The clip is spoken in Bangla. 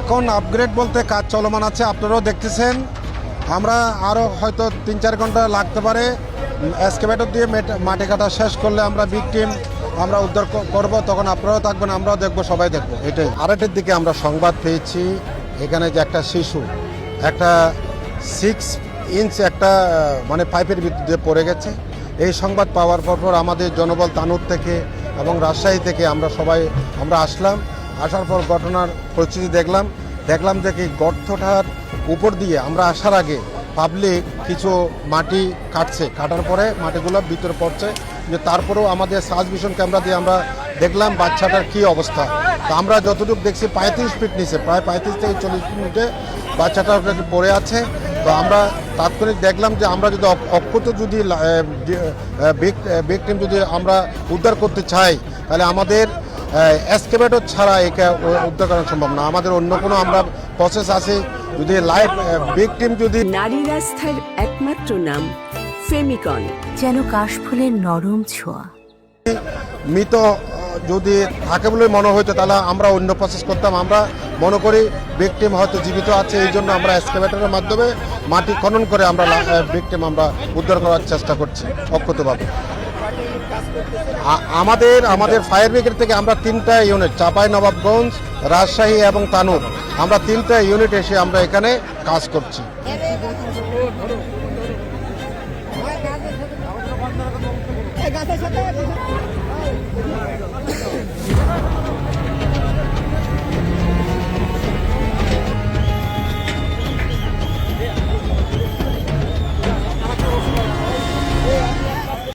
এখন আপগ্রেড বলতে কাজ চলমান আছে, আপনারাও দেখতেছেন। আমরা আরও হয়তো 3-4 ঘন্টা লাগতে পারে। এক্সকাভেটর দিয়ে মাটি কাটা শেষ করলে আমরা বিগ টিম আমরা উদ্ধার করব, তখন আপনারাও থাকবেন, আমরাও দেখব, সবাই দেখব। এটাই 8টার দিকে আমরা সংবাদ পেয়েছি এখানে যে একটা শিশু একটা 6 ইঞ্চ একটা মানে পাইপের ভিতরে পড়ে গেছে। এই সংবাদ পাওয়ার পর আমাদের জনবল তানুর থেকে এবং রাজশাহী থেকে আমরা সবাই আসলাম। আসার পর ঘটনার পরিস্থিতি দেখলাম যে কি গর্তটার উপর দিয়ে আমরা আসার আগে পাবলিক কিছু মাটি কাটার পরে মাটিগুলো ভিতরে পড়ছে। যে তারপরেও আমাদের সার্চ ভিশন ক্যামেরা দিয়ে আমরা দেখলাম বাচ্চাটার কি অবস্থা। তো আমরা যতটুকু দেখছি 35 ফিট নিচে, প্রায় 35 থেকে 40 ফিট নিচে বাচ্চাটা পড়ে আছে। তো আমরা তাৎক্ষণিক দেখলাম যে আমরা যদি অক্ষত যদি বিগ টিম যদি আমরা উদ্ধার করতে চাই, তাহলে আমাদের এক্সকাভেটর ছাড়া একে উদ্ধার করা সম্ভব না। আমাদের অন্য কোনো আমরা প্রসেস আছে। যদি লাইভ বিগ টিম যদি নারী রাস্তার একমাত্র নাম ফেমিকন, যেন কাশফুলের নরম ছোঁয়া। মৃত যদি থাকে বলে মনে হইতো, তাহলে আমরা অন্য প্রসেস করতাম। আমরা মনে করি বিগ টিম হয়তো জীবিত আছে, এই জন্য আমরা এক্সকাভেটরের মাধ্যমে মাটি খনন করে আমরা বিগ টিম আমরা উদ্ধার করার চেষ্টা করছি অক্ষতভাবে। আমাদের ফায়ার ব্রিগেড থেকে আমরা 3টা ইউনিট, চাঁপাইনবাবগঞ্জ, রাজশাহী এবং তানুর, আমরা 3টা ইউনিট এসে আমরা এখানে কাজ করছি।